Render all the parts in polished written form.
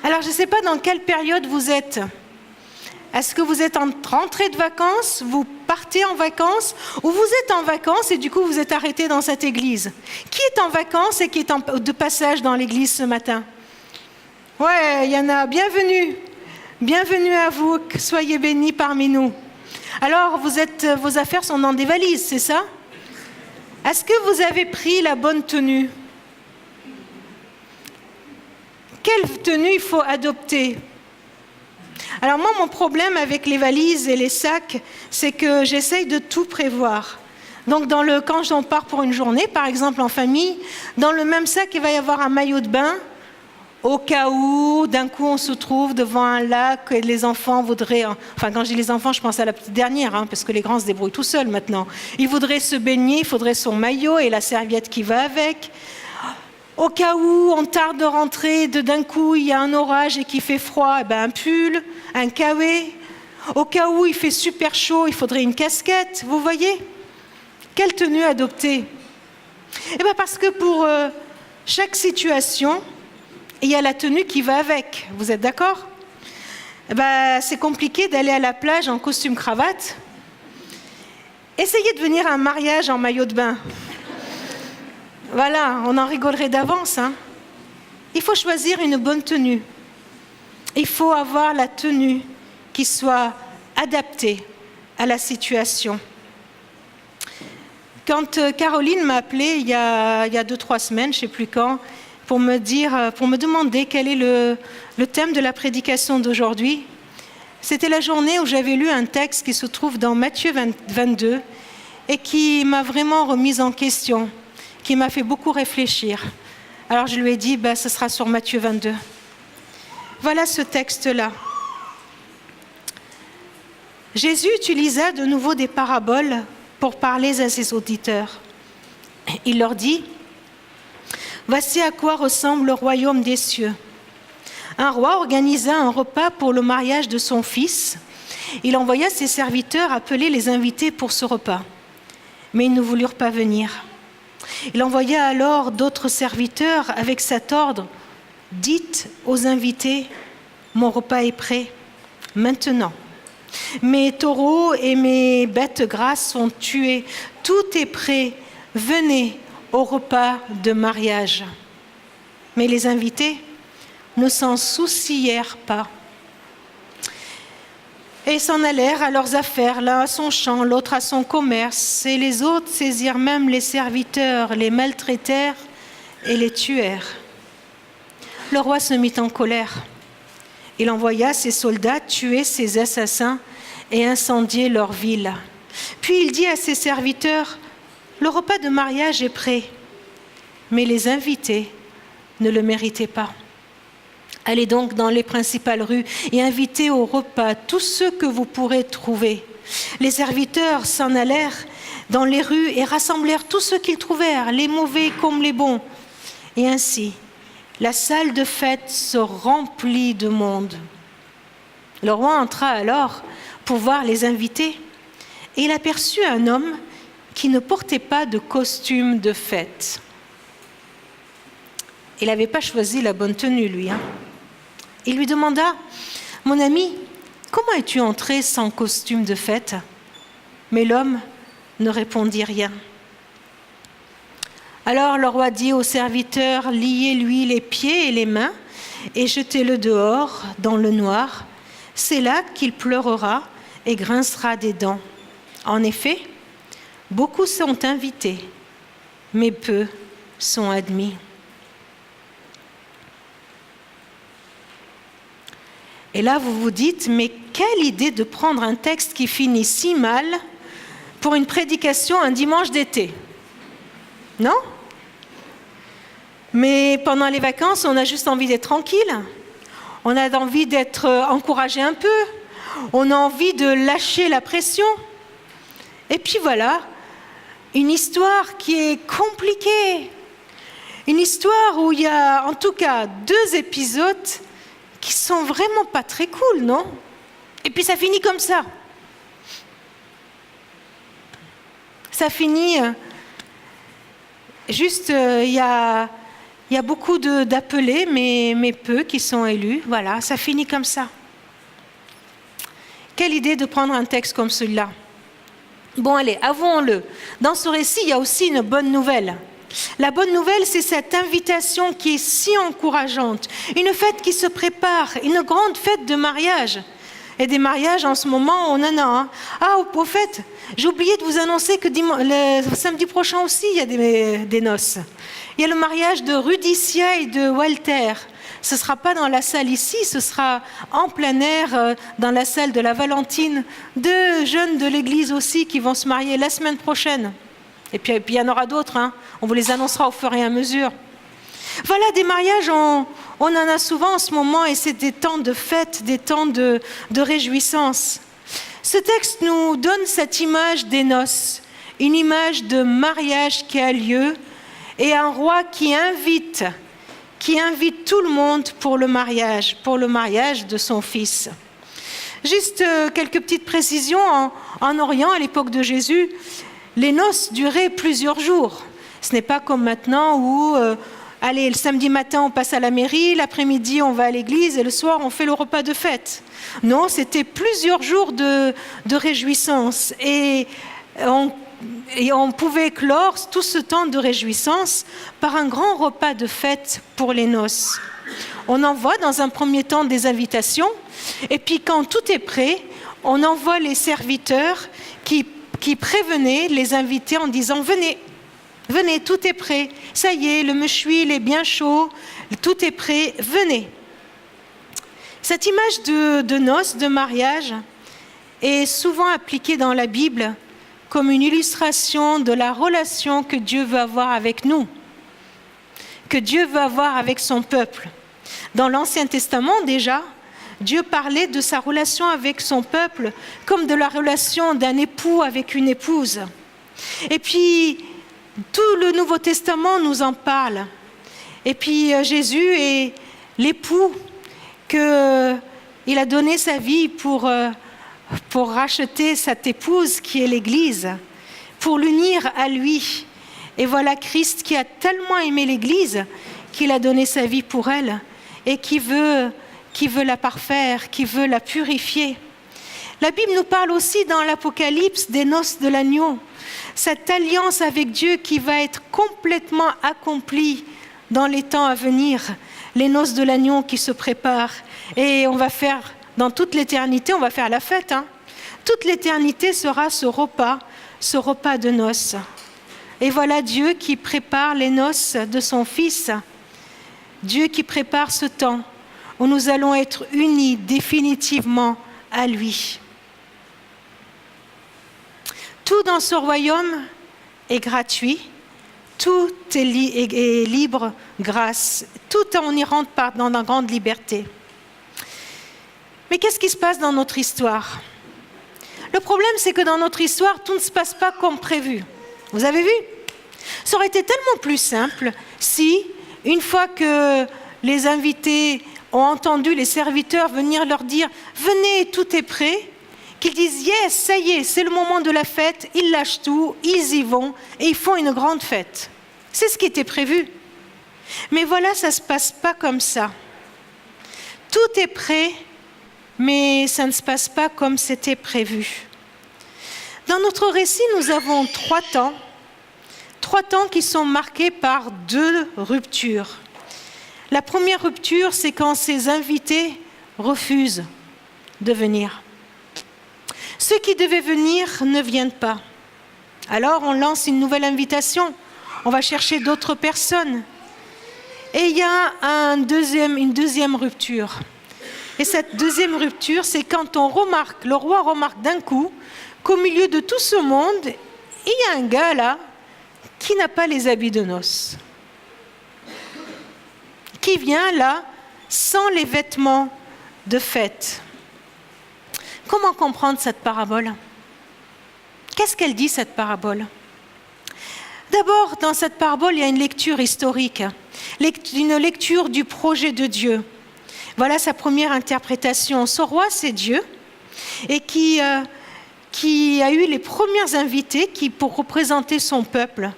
Alors, je ne sais pas dans quelle période vous êtes. Est-ce que vous êtes en rentrée de vacances, vous partez en vacances, ou vous êtes en vacances et du coup vous êtes arrêté dans cette église? Qui est en vacances et qui est de passage dans l'église ce matin? Ouais, il y en a. Bienvenue. Bienvenue à vous, soyez bénis parmi nous. Alors, vos affaires sont dans des valises, c'est ça? Est-ce que vous avez pris la bonne tenue? Quelle tenue il faut adopter? Alors moi, mon problème avec les valises et les sacs, c'est que j'essaye de tout prévoir. Donc quand on part pour une journée, par exemple en famille, dans le même sac, il va y avoir un maillot de bain, au cas où, d'un coup, on se trouve devant un lac et les enfants voudraient... Enfin, quand je dis les enfants, je pense à la petite dernière, parce que les grands se débrouillent tout seuls maintenant. Ils voudraient se baigner, il faudrait son maillot et la serviette qui va avec. Au cas où on tarde de rentrer, d'un coup, il y a un orage et qu'il fait froid, un pull, un kawé. Au cas où il fait super chaud, il faudrait une casquette. Vous voyez? Quelle tenue adopter? Parce que pour chaque situation... il y a la tenue qui va avec, vous êtes d'accord? C'est compliqué d'aller à la plage en costume cravate. Essayez de venir à un mariage en maillot de bain. Voilà, on en rigolerait d'avance. Il faut choisir une bonne tenue. Il faut avoir la tenue qui soit adaptée à la situation. Quand Caroline m'a appelée il y a 2-3 semaines, je ne sais plus quand, pour me demander quel est le thème de la prédication d'aujourd'hui. C'était la journée où j'avais lu un texte qui se trouve dans Matthieu 22 et qui m'a vraiment remise en question, qui m'a fait beaucoup réfléchir. Alors je lui ai dit, ce sera sur Matthieu 22. Voilà ce texte-là. Jésus utilisa de nouveau des paraboles pour parler à ses auditeurs. Il leur dit: voici à quoi ressemble le royaume des cieux. Un roi organisa un repas pour le mariage de son fils. Il envoya ses serviteurs appeler les invités pour ce repas. Mais ils ne voulurent pas venir. Il envoya alors d'autres serviteurs avec cet ordre: dites aux invités, mon repas est prêt, maintenant. Mes taureaux et mes bêtes grasses sont tués, tout est prêt, venez au repas de mariage. Mais les invités ne s'en soucièrent pas. Et s'en allèrent à leurs affaires, l'un à son champ, l'autre à son commerce, et les autres saisirent même les serviteurs, les maltraitèrent et les tuèrent. Le roi se mit en colère. Il envoya ses soldats tuer ses assassins et incendier leur ville. Puis il dit à ses serviteurs: le repas de mariage est prêt, mais les invités ne le méritaient pas. Allez donc dans les principales rues et invitez au repas tous ceux que vous pourrez trouver. Les serviteurs s'en allèrent dans les rues et rassemblèrent tous ceux qu'ils trouvèrent, les mauvais comme les bons. Et ainsi, la salle de fête se remplit de monde. Le roi entra alors pour voir les invités et il aperçut un homme qui ne portait pas de costume de fête. Il n'avait pas choisi la bonne tenue, lui. Il lui demanda: mon ami, comment es-tu entré sans costume de fête? Mais l'homme ne répondit rien. Alors le roi dit aux serviteurs: liez-lui les pieds et les mains et jetez-le dehors dans le noir. C'est là qu'il pleurera et grincera des dents. En effet, beaucoup sont invités, mais peu sont admis. Et là, vous vous dites, mais quelle idée de prendre un texte qui finit si mal pour une prédication un dimanche d'été, non? Mais pendant les vacances, on a juste envie d'être tranquille. On a envie d'être encouragé un peu. On a envie de lâcher la pression. Et puis voilà, une histoire qui est compliquée. Une histoire où il y a en tout cas 2 épisodes qui sont vraiment pas très cool, non? Et puis ça finit comme ça. Ça finit juste, il y a Il y a beaucoup d'appelés, mais peu qui sont élus. Voilà, ça finit comme ça. Quelle idée de prendre un texte comme celui-là. Bon, allez, avouons-le. Dans ce récit, il y a aussi une bonne nouvelle. La bonne nouvelle, c'est cette invitation qui est si encourageante. Une fête qui se prépare, une grande fête de mariage. Et des mariages, en ce moment, on en a un. Ah, au fait, j'ai oublié de vous annoncer que le samedi prochain aussi, il y a des noces. Il y a le mariage de Rudicia et de Walter. Ce ne sera pas dans la salle ici, ce sera en plein air, dans la salle de la Valentine. 2 jeunes de l'église aussi qui vont se marier la semaine prochaine. Et puis il y en aura d'autres, hein. On vous les annoncera au fur et à mesure. Voilà, des mariages, on en a souvent en ce moment, et c'est des temps de fête, des temps de réjouissance. Ce texte nous donne cette image des noces, une image de mariage qui a lieu, et un roi qui invite tout le monde pour le mariage de son fils. Juste quelques petites précisions. En Orient, à l'époque de Jésus, les noces duraient plusieurs jours. Ce n'est pas comme maintenant où, allez, le samedi matin, on passe à la mairie, l'après-midi, on va à l'église, et le soir, on fait le repas de fête. Non, c'était plusieurs jours de réjouissance. Et on pouvait clore tout ce temps de réjouissance par un grand repas de fête pour les noces. On envoie dans un premier temps des invitations, et puis quand tout est prêt, on envoie les serviteurs qui prévenaient les invités en disant « Venez, venez, tout est prêt, ça y est, le méchoui il est bien chaud, tout est prêt, venez ». Cette image de noces, de mariage, est souvent appliquée dans la Bible comme une illustration de la relation que Dieu veut avoir avec nous, que Dieu veut avoir avec son peuple. Dans l'Ancien Testament déjà, Dieu parlait de sa relation avec son peuple comme de la relation d'un époux avec une épouse. Et puis, tout le Nouveau Testament nous en parle. Et puis, Jésus est l'époux qu'il a donné sa vie pour racheter cette épouse qui est l'Église, pour l'unir à lui. Et voilà Christ qui a tellement aimé l'Église qu'il a donné sa vie pour elle et qui veut la parfaire, qui veut la purifier. La Bible nous parle aussi dans l'Apocalypse des noces de l'agneau, cette alliance avec Dieu qui va être complètement accomplie dans les temps à venir, les noces de l'agneau qui se préparent. Et on va faire, dans toute l'éternité, on va faire la fête, hein. Toute l'éternité sera ce repas de noces. Et voilà Dieu qui prépare les noces de son Fils, Dieu qui prépare ce temps où nous allons être unis définitivement à lui. Tout dans ce royaume est gratuit, tout est libre grâce, tout on y rentre dans une grande liberté. Mais qu'est-ce qui se passe dans notre histoire ? Le problème, c'est que dans notre histoire, tout ne se passe pas comme prévu. Vous avez vu ? Ça aurait été tellement plus simple si, une fois que les invités ont entendu les serviteurs venir leur dire « Venez, tout est prêt », qu'ils disent « Yes, ça y est, c'est le moment de la fête », ils lâchent tout, ils y vont et ils font une grande fête. C'est ce qui était prévu. Mais voilà, ça ne se passe pas comme ça. Tout est prêt, mais ça ne se passe pas comme c'était prévu. Dans notre récit, nous avons 3 temps qui sont marqués par 2 ruptures. La première rupture, c'est quand ces invités refusent de venir. Ceux qui devaient venir ne viennent pas. Alors on lance une nouvelle invitation, on va chercher d'autres personnes. Et il y a une deuxième rupture. Et cette deuxième rupture, c'est quand le roi remarque d'un coup qu'au milieu de tout ce monde, il y a un gars là qui n'a pas les habits de noces, qui vient là sans les vêtements de fête. Comment comprendre cette parabole ? Qu'est-ce qu'elle dit, cette parabole ? D'abord, dans cette parabole, il y a une lecture historique, une lecture du projet de Dieu. Voilà sa première interprétation. Ce roi, c'est Dieu, et qui a eu les premiers invités pour représenter son peuple.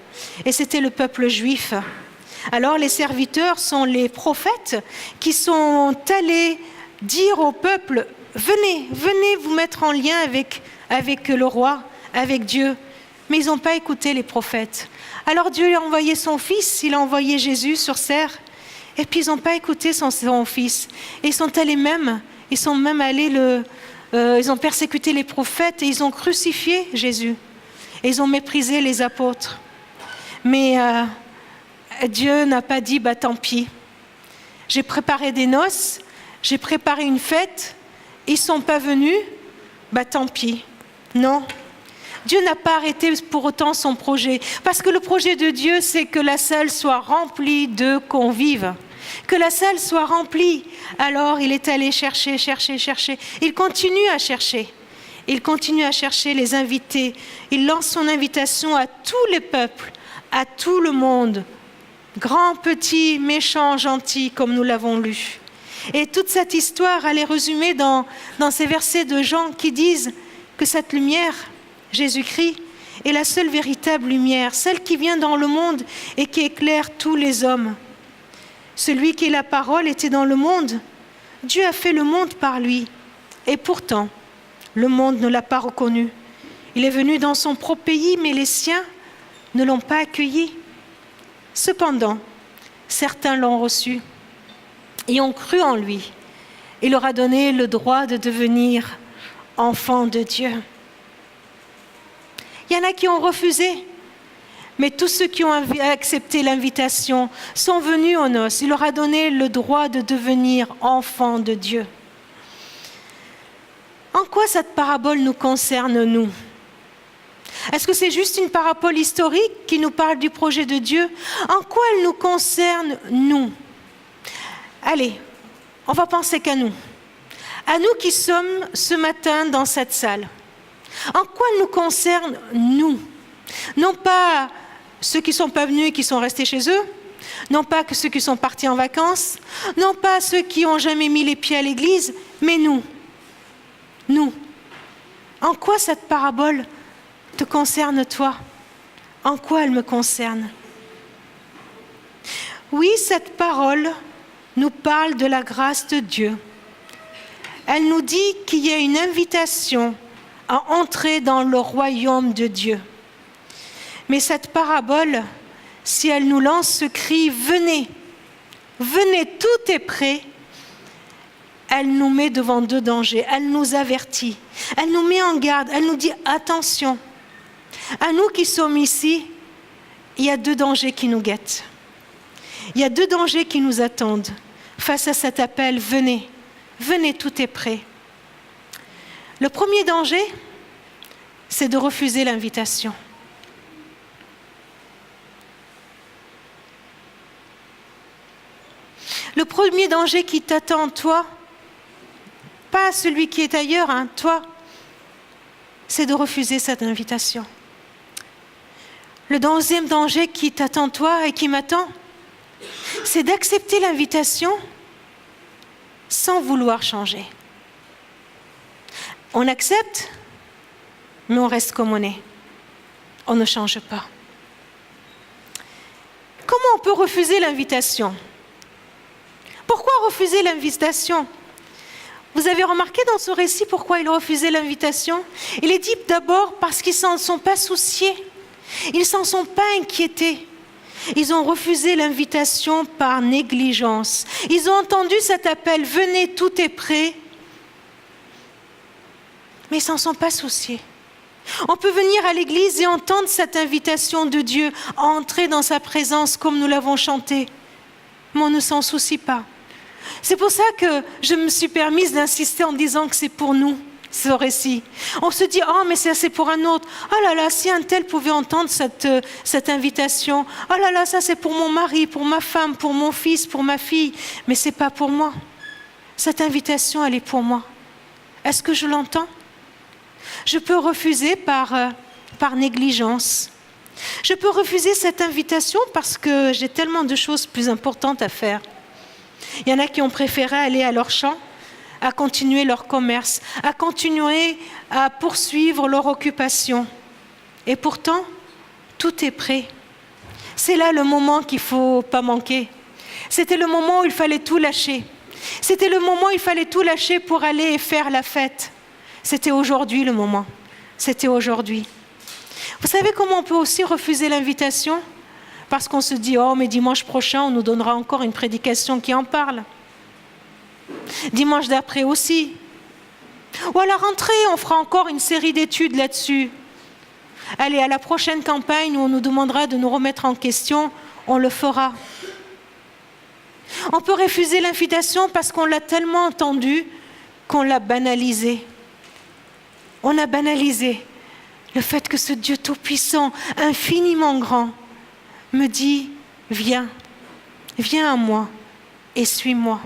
Et c'était le peuple juif. Alors les serviteurs sont les prophètes qui sont allés dire au peuple, venez vous mettre en lien avec le roi, avec Dieu. Mais ils n'ont pas écouté les prophètes. Alors Dieu a envoyé son fils, il a envoyé Jésus sur terre, et puis ils n'ont pas écouté son fils. Et ils sont même allés ils ont persécuté les prophètes et ils ont crucifié Jésus. Et ils ont méprisé les apôtres. Mais Dieu n'a pas dit, tant pis. J'ai préparé des noces, j'ai préparé une fête, ils ne sont pas venus, tant pis. Non. Dieu n'a pas arrêté pour autant son projet. Parce que le projet de Dieu, c'est que la salle soit remplie de convives. Que la salle soit remplie. Alors, il est allé chercher. Il continue à chercher. Il continue à chercher les invités. Il lance son invitation à tous les peuples, à tout le monde. Grand, petit, méchant, gentil, comme nous l'avons lu. Et toute cette histoire, elle est résumée dans ces versets de Jean qui disent que cette lumière, Jésus-Christ, est la seule véritable lumière, celle qui vient dans le monde et qui éclaire tous les hommes. Celui qui est la parole était dans le monde. Dieu a fait le monde par lui. Et pourtant, le monde ne l'a pas reconnu. Il est venu dans son propre pays, mais les siens ne l'ont pas accueilli. Cependant, certains l'ont reçu et ont cru en lui. Il leur a donné le droit de devenir enfants de Dieu. Il y en a qui ont refusé, mais tous ceux qui ont accepté l'invitation sont venus aux noces. Il leur a donné le droit de devenir enfants de Dieu. En quoi cette parabole nous concerne, nous ? Est-ce que c'est juste une parabole historique qui nous parle du projet de Dieu ? En quoi elle nous concerne, nous ? Allez, on va penser qu'à nous. À nous qui sommes ce matin dans cette salle. En quoi elle nous concerne, nous ? Non pas ceux qui ne sont pas venus et qui sont restés chez eux, non pas que ceux qui sont partis en vacances, non pas ceux qui n'ont jamais mis les pieds à l'église, mais nous. Nous. En quoi cette parabole te concerne toi ? En quoi elle me concerne ? Oui, cette parole nous parle de la grâce de Dieu. Elle nous dit qu'il y a une invitation à entrer dans le royaume de Dieu. Mais cette parabole, si elle nous lance ce cri « Venez, venez, tout est prêt », elle nous met devant deux dangers, elle nous avertit, elle nous met en garde, elle nous dit « Attention, à nous qui sommes ici, il y a deux dangers qui nous guettent. Il y a deux dangers qui nous attendent face à cet appel « Venez, venez, tout est prêt ». Le premier danger, c'est de refuser l'invitation. Le premier danger qui t'attend, toi, pas celui qui est ailleurs, toi, c'est de refuser cette invitation. Le deuxième danger qui t'attend, toi, et qui m'attend, c'est d'accepter l'invitation sans vouloir changer. On accepte, mais on reste comme on est. On ne change pas. Comment on peut refuser l'invitation ? Pourquoi refuser l'invitation ? Vous avez remarqué dans ce récit pourquoi il refusait l'invitation ? Il est dit d'abord parce qu'ils ne s'en sont pas souciés. Ils ne s'en sont pas inquiétés. Ils ont refusé l'invitation par négligence. Ils ont entendu cet appel « Venez, tout est prêt », mais ils ne s'en sont pas souciés. On peut venir à l'église et entendre cette invitation de Dieu à entrer dans sa présence comme nous l'avons chanté, mais on ne s'en soucie pas. C'est pour ça que je me suis permise d'insister en disant que c'est pour nous, ce récit. On se dit, oh mais c'est pour un autre. Oh là là, si un tel pouvait entendre cette invitation. Oh là là, ça c'est pour mon mari, pour ma femme, pour mon fils, pour ma fille. Mais c'est pas pour moi. Cette invitation, elle est pour moi. Est-ce que je l'entends ? Je peux refuser par négligence. Je peux refuser cette invitation parce que j'ai tellement de choses plus importantes à faire. Il y en a qui ont préféré aller à leur champ, à continuer leur commerce, à continuer à poursuivre leur occupation. Et pourtant, tout est prêt. C'est là le moment qu'il ne faut pas manquer. C'était le moment où il fallait tout lâcher. C'était le moment où il fallait tout lâcher pour aller faire la fête. C'était aujourd'hui le moment. C'était aujourd'hui. Vous savez comment on peut aussi refuser l'invitation? Parce qu'on se dit, oh mais dimanche prochain, on nous donnera encore une prédication qui en parle. Dimanche d'après aussi. Ou à la rentrée, on fera encore une série d'études là-dessus. Allez, à la prochaine campagne où on nous demandera de nous remettre en question, on le fera. On peut refuser l'invitation parce qu'on l'a tellement entendu qu'on l'a banalisé. On a banalisé le fait que ce Dieu tout-puissant, infiniment grand, me dit, viens à moi et suis-moi.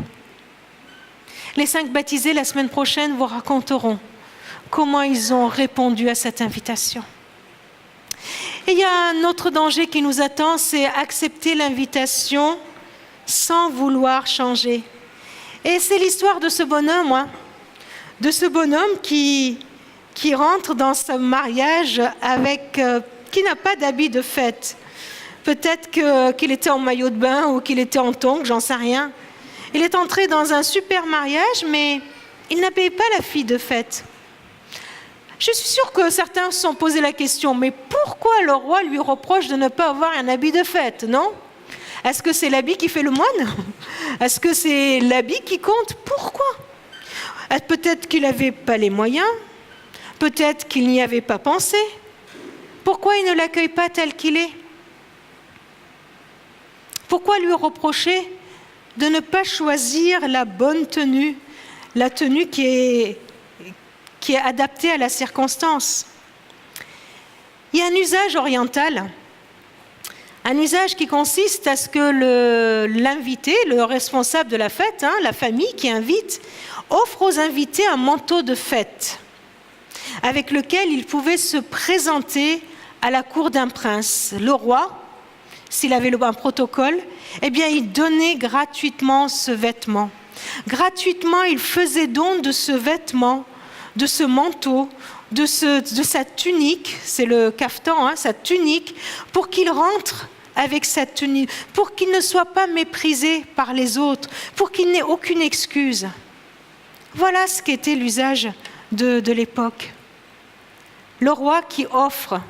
Les 5 baptisés, la semaine prochaine, vous raconteront comment ils ont répondu à cette invitation. Et il y a un autre danger qui nous attend, c'est accepter l'invitation sans vouloir changer. Et c'est l'histoire de ce bonhomme, qui rentre dans ce mariage qui n'a pas d'habit de fête. Peut-être qu'il était en maillot de bain ou qu'il était en tongs, j'en sais rien. Il est entré dans un super mariage, mais il n'habille pas la fille de fête. Je suis sûre que certains se sont posé la question, mais pourquoi le roi lui reproche de ne pas avoir un habit de fête, non? Est-ce que c'est l'habit qui fait le moine? Est-ce que c'est l'habit qui compte? Pourquoi? Peut-être qu'il n'avait pas les moyens, peut-être qu'il n'y avait pas pensé. Pourquoi il ne l'accueille pas tel qu'il est? Pourquoi lui reprocher de ne pas choisir la bonne tenue, la tenue qui est adaptée à la circonstance? Il y a un usage oriental, un usage qui consiste à ce que l'invité, le responsable de la fête, la famille qui invite, offre aux invités un manteau de fête avec lequel ils pouvaient se présenter à la cour d'un prince. Le roi, s'il avait un protocole, il donnait gratuitement ce vêtement. Gratuitement, il faisait don de ce vêtement, de ce manteau, de sa tunique, c'est le caftan, sa tunique, pour qu'il rentre avec sa tunique, pour qu'il ne soit pas méprisé par les autres, pour qu'il n'ait aucune excuse. Voilà ce qu'était l'usage de l'époque. Le roi qui offre.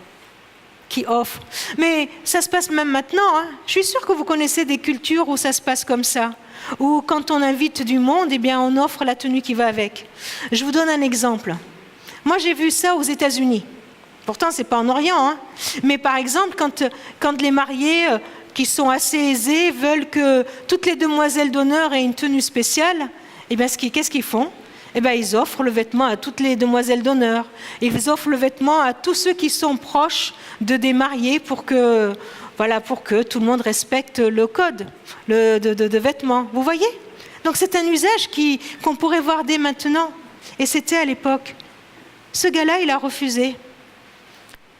Mais ça se passe même maintenant. Je suis sûre que vous connaissez des cultures où ça se passe comme ça, où quand on invite du monde, on offre la tenue qui va avec. Je vous donne un exemple. Moi, j'ai vu ça aux États-Unis. Pourtant, ce n'est pas en Orient. Mais par exemple, quand les mariés qui sont assez aisés veulent que toutes les demoiselles d'honneur aient une tenue spéciale, qu'est-ce qu'ils font? Ils offrent le vêtement à toutes les demoiselles d'honneur. Ils offrent le vêtement à tous ceux qui sont proches des mariés pour que tout le monde respecte le code de vêtements. Vous voyez? Donc c'est un usage qu'on pourrait voir dès maintenant. Et c'était à l'époque. Ce gars-là, il a refusé.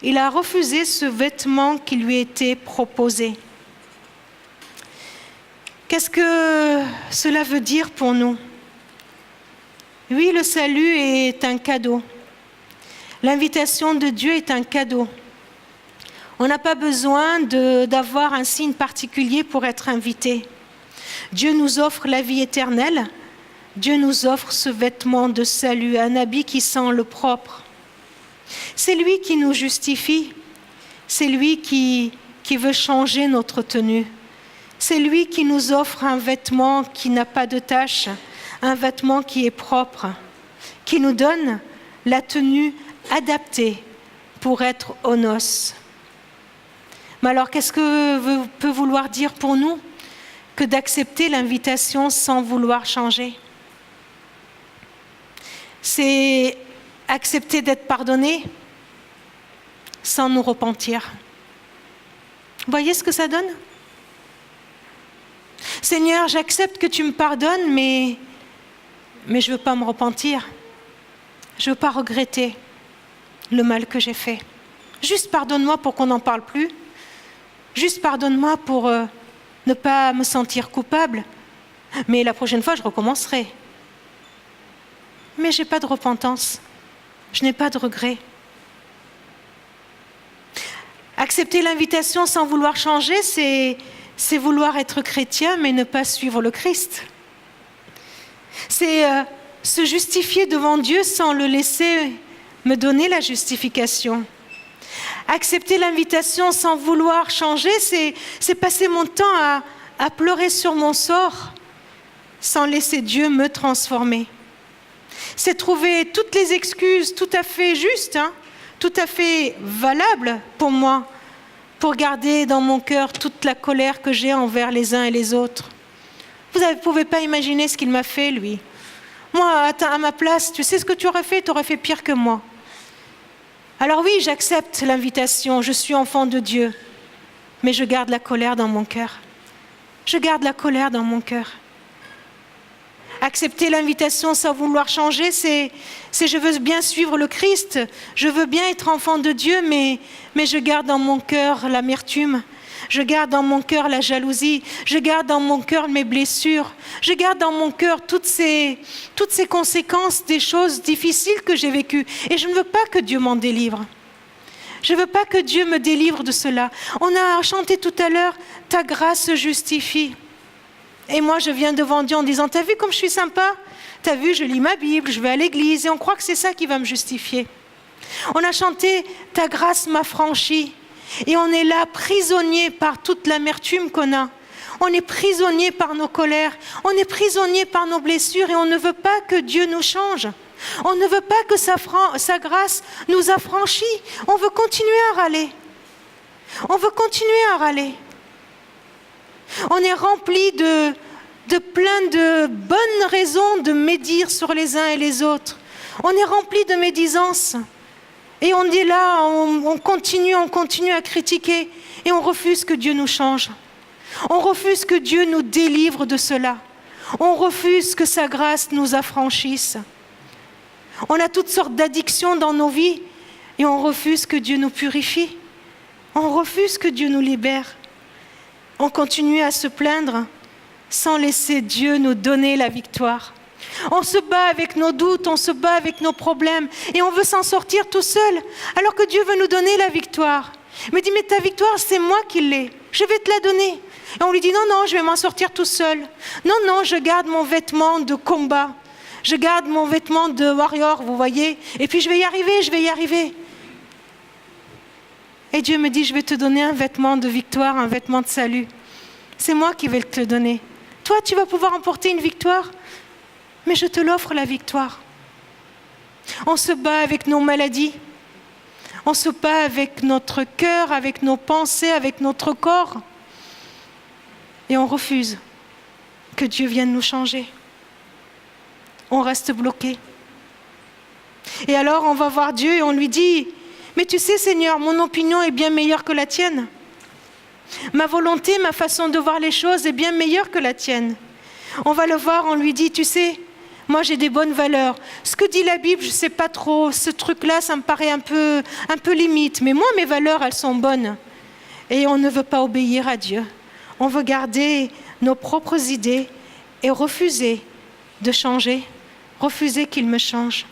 Il a refusé ce vêtement qui lui était proposé. Qu'est-ce que cela veut dire pour nous? Oui, le salut est un cadeau. L'invitation de Dieu est un cadeau. On n'a pas besoin d'avoir un signe particulier pour être invité. Dieu nous offre la vie éternelle. Dieu nous offre ce vêtement de salut, un habit qui sent le propre. C'est lui qui nous justifie. C'est lui qui veut changer notre tenue. C'est lui qui nous offre un vêtement qui n'a pas de tache, un vêtement qui est propre, qui nous donne la tenue adaptée pour être aux noces. Mais alors, qu'est-ce que peut vouloir dire pour nous que d'accepter l'invitation sans vouloir changer? C'est accepter d'être pardonné sans nous repentir. Vous voyez ce que ça donne? Seigneur, j'accepte que tu me pardonnes, mais je ne veux pas me repentir. Je ne veux pas regretter le mal que j'ai fait. Juste pardonne-moi pour qu'on n'en parle plus. Juste pardonne-moi pour ne pas me sentir coupable. Mais la prochaine fois, je recommencerai. Mais je n'ai pas de repentance. Je n'ai pas de regret. Accepter l'invitation sans vouloir changer, c'est vouloir être chrétien mais ne pas suivre le Christ. C'est se justifier devant Dieu sans le laisser me donner la justification. Accepter l'invitation sans vouloir changer, c'est passer mon temps à pleurer sur mon sort sans laisser Dieu me transformer. C'est trouver toutes les excuses tout à fait justes, tout à fait valables pour moi, pour garder dans mon cœur toute la colère que j'ai envers les uns et les autres. Vous ne pouvez pas imaginer ce qu'il m'a fait, lui. Moi, à ma place, tu sais ce que tu aurais fait? Tu aurais fait pire que moi. Alors oui, j'accepte l'invitation, je suis enfant de Dieu, mais je garde la colère dans mon cœur. Je garde la colère dans mon cœur. Accepter l'invitation sans vouloir changer, c'est je veux bien suivre le Christ, je veux bien être enfant de Dieu, mais je garde dans mon cœur l'amertume, je garde dans mon cœur la jalousie, je garde dans mon cœur mes blessures, je garde dans mon cœur toutes ces conséquences des choses difficiles que j'ai vécues. Et je ne veux pas que Dieu m'en délivre. Je ne veux pas que Dieu me délivre de cela. On a chanté tout à l'heure, ta grâce justifie. Et moi, je viens devant Dieu en disant, t'as vu comme je suis sympa? T'as vu, je lis ma Bible, je vais à l'église, et on croit que c'est ça qui va me justifier. On a chanté, ta grâce m'a franchi. Et on est là, prisonnier par toute l'amertume qu'on a. On est prisonnier par nos colères, on est prisonnier par nos blessures, et on ne veut pas que Dieu nous change. On ne veut pas que sa grâce nous affranchit. On veut continuer à râler. On veut continuer à râler. On est rempli de plein de bonnes raisons de médire sur les uns et les autres. On est rempli de médisance. Et on est là, on continue à critiquer. Et on refuse que Dieu nous change. On refuse que Dieu nous délivre de cela. On refuse que sa grâce nous affranchisse. On a toutes sortes d'addictions dans nos vies. Et on refuse que Dieu nous purifie. On refuse que Dieu nous libère. On continue à se plaindre sans laisser Dieu nous donner la victoire. On se bat avec nos doutes, on se bat avec nos problèmes et on veut s'en sortir tout seul alors que Dieu veut nous donner la victoire. Il me dit, mais ta victoire, c'est moi qui l'ai, je vais te la donner. Et on lui dit, non, je vais m'en sortir tout seul. Non, je garde mon vêtement de combat, je garde mon vêtement de warrior, vous voyez, et puis je vais y arriver. Et Dieu me dit, je vais te donner un vêtement de victoire, un vêtement de salut. C'est moi qui vais te le donner. Toi, tu vas pouvoir emporter une victoire, mais je te l'offre la victoire. On se bat avec nos maladies. On se bat avec notre cœur, avec nos pensées, avec notre corps. Et on refuse que Dieu vienne nous changer. On reste bloqué. Et alors, on va voir Dieu et on lui dit, mais tu sais, Seigneur, mon opinion est bien meilleure que la tienne. Ma volonté, ma façon de voir les choses est bien meilleure que la tienne. On va le voir, on lui dit, tu sais, moi j'ai des bonnes valeurs. Ce que dit la Bible, je ne sais pas trop, ce truc-là, ça me paraît un peu limite. Mais moi, mes valeurs, elles sont bonnes. Et on ne veut pas obéir à Dieu. On veut garder nos propres idées et refuser de changer, refuser qu'il me change.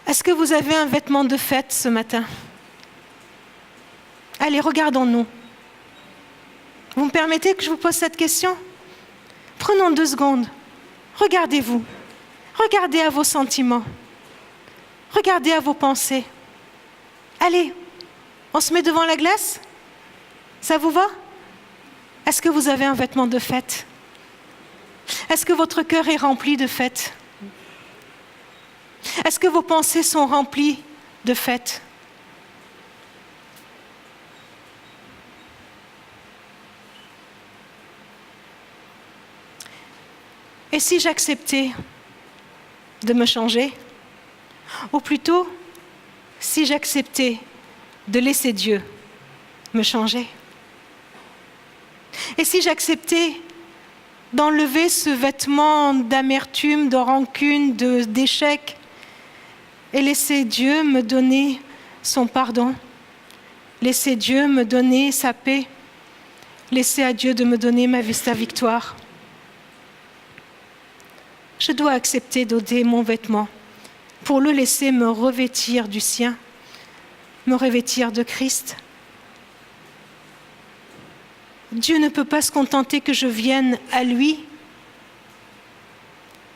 Est-ce que vous avez un vêtement de fête ce matin? Allez, regardons-nous. Vous me permettez que je vous pose cette question? Prenons 2 secondes. Regardez-vous. Regardez à vos sentiments. Regardez à vos pensées. Allez, on se met devant la glace? Ça vous va? Est-ce que vous avez un vêtement de fête? Est-ce que votre cœur est rempli de fête? Est-ce que vos pensées sont remplies de fête? Et si j'acceptais de me changer? Ou plutôt, si j'acceptais de laisser Dieu me changer? Et si j'acceptais d'enlever ce vêtement d'amertume, de rancune, d'échec, et laisser Dieu me donner son pardon, laisser Dieu me donner sa paix, laisser à Dieu de me donner sa victoire? Je dois accepter d'ôter mon vêtement pour le laisser me revêtir du sien, me revêtir de Christ. Dieu ne peut pas se contenter que je vienne à lui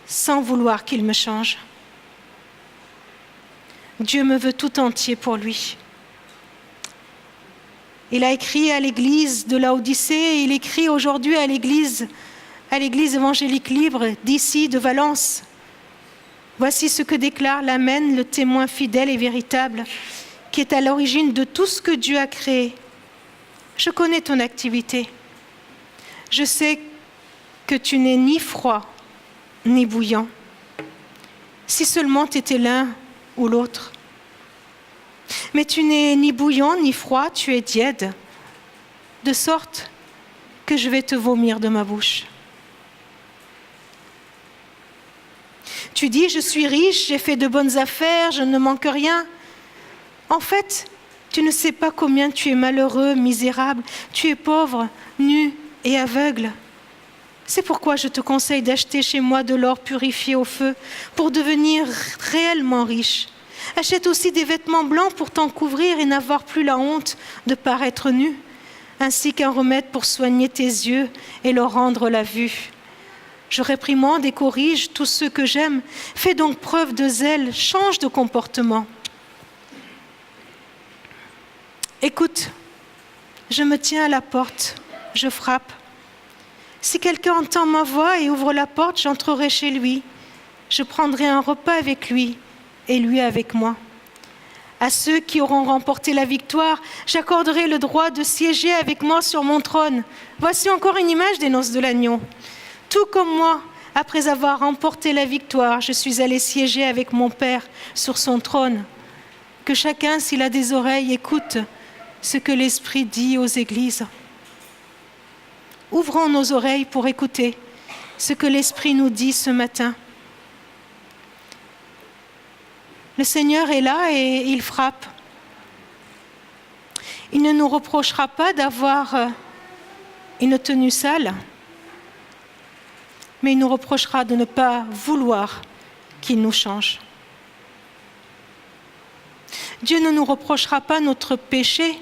sans vouloir qu'il me change. Dieu me veut tout entier pour lui. Il a écrit à l'église de Laodicée et il écrit aujourd'hui à l'église évangélique libre d'ici, de Valence. Voici ce que déclare l'Amen, le témoin fidèle et véritable, qui est à l'origine de tout ce que Dieu a créé. Je connais ton activité. Je sais que tu n'es ni froid, ni bouillant. Si seulement tu étais l'un ou l'autre. Mais tu n'es ni bouillant, ni froid, tu es tiède, de sorte que je vais te vomir de ma bouche. Tu dis, je suis riche, j'ai fait de bonnes affaires, je ne manque rien. En fait, tu ne sais pas combien tu es malheureux, misérable, tu es pauvre, nu et aveugle. C'est pourquoi je te conseille d'acheter chez moi de l'or purifié au feu pour devenir réellement riche. Achète aussi des vêtements blancs pour t'en couvrir et n'avoir plus la honte de paraître nu, ainsi qu'un remède pour soigner tes yeux et leur rendre la vue. Je réprimande et corrige tous ceux que j'aime. Fais donc preuve de zèle, change de comportement. Écoute, je me tiens à la porte, je frappe. Si quelqu'un entend ma voix et ouvre la porte, j'entrerai chez lui. Je prendrai un repas avec lui et lui avec moi. À ceux qui auront remporté la victoire, j'accorderai le droit de siéger avec moi sur mon trône. Voici encore une image des noces de l'agneau. Tout comme moi, après avoir remporté la victoire, je suis allé siéger avec mon Père sur son trône. Que chacun, s'il a des oreilles, écoute ce que l'Esprit dit aux églises. Ouvrons nos oreilles pour écouter ce que l'Esprit nous dit ce matin. Le Seigneur est là et il frappe. Il ne nous reprochera pas d'avoir une tenue sale, mais il nous reprochera de ne pas vouloir qu'il nous change. Dieu ne nous reprochera pas notre péché,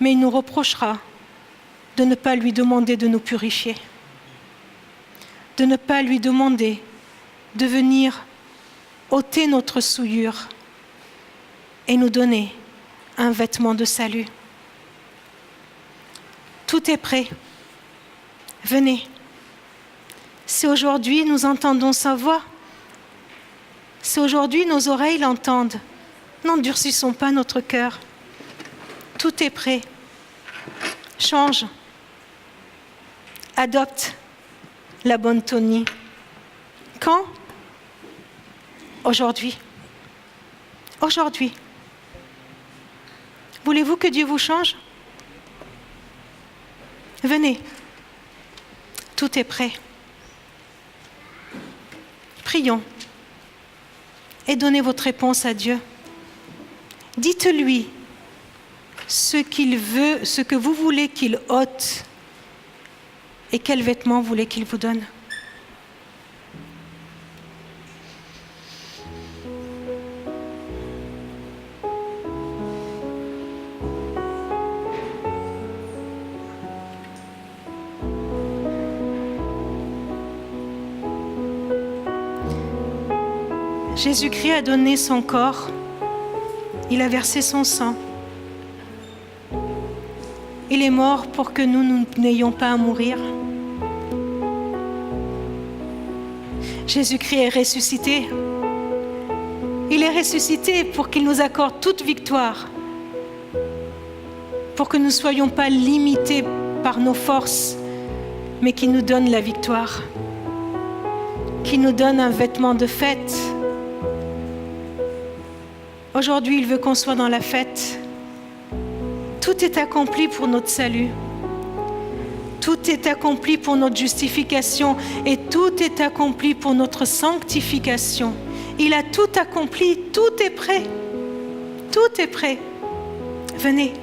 mais il nous reprochera de ne pas lui demander de nous purifier, de ne pas lui demander de venir ôter notre souillure et nous donner un vêtement de salut. Tout est prêt. Venez. Si aujourd'hui nous entendons sa voix, si aujourd'hui nos oreilles l'entendent, n'endurcissons pas notre cœur. Tout est prêt. Change. Adopte la bonne Tony. Quand ? Aujourd'hui. Aujourd'hui. Voulez-vous que Dieu vous change ? Venez. Tout est prêt. Prions et donnez votre réponse à Dieu. Dites-lui ce qu'il veut, ce que vous voulez qu'il ôte et quels vêtements vous voulez qu'il vous donne. Jésus-Christ a donné son corps, il a versé son sang. Il est mort pour que nous n'ayons pas à mourir. Jésus-Christ est ressuscité. Il est ressuscité pour qu'il nous accorde toute victoire, pour que nous ne soyons pas limités par nos forces, mais qu'il nous donne la victoire, qu'il nous donne un vêtement de fête. Aujourd'hui, il veut qu'on soit dans la fête. Tout est accompli pour notre salut. Tout est accompli pour notre justification et tout est accompli pour notre sanctification. Il a tout accompli, tout est prêt. Tout est prêt. Venez.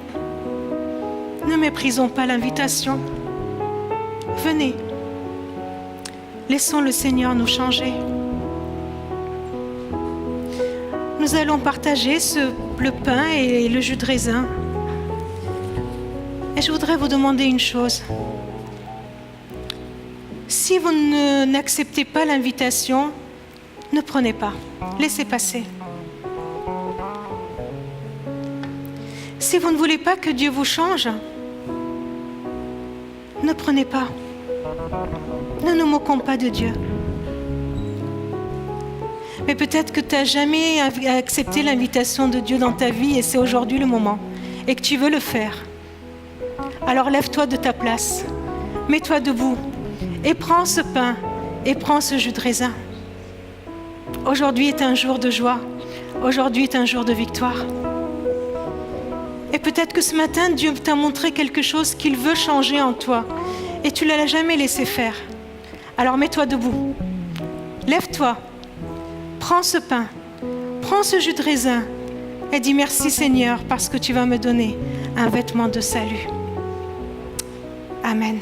Ne méprisons pas l'invitation. Venez. Laissons le Seigneur nous changer. nous allons partager le pain et le jus de raisin. Et je voudrais vous demander une chose. Si vous n'acceptez pas l'invitation, ne prenez pas. Laissez passer. Si vous ne voulez pas que Dieu vous change, ne prenez pas. Ne nous moquons pas de Dieu. Mais peut-être que tu n'as jamais accepté l'invitation de Dieu dans ta vie et c'est aujourd'hui le moment et que tu veux le faire. Alors lève-toi de ta place, mets-toi debout et prends ce pain et prends ce jus de raisin. Aujourd'hui est un jour de joie, aujourd'hui est un jour de victoire. Et peut-être que ce matin, Dieu t'a montré quelque chose qu'il veut changer en toi et tu ne l'as jamais laissé faire. Alors mets-toi debout, lève-toi. Prends ce pain, prends ce jus de raisin et dis merci Seigneur parce que tu vas me donner un vêtement de salut. Amen.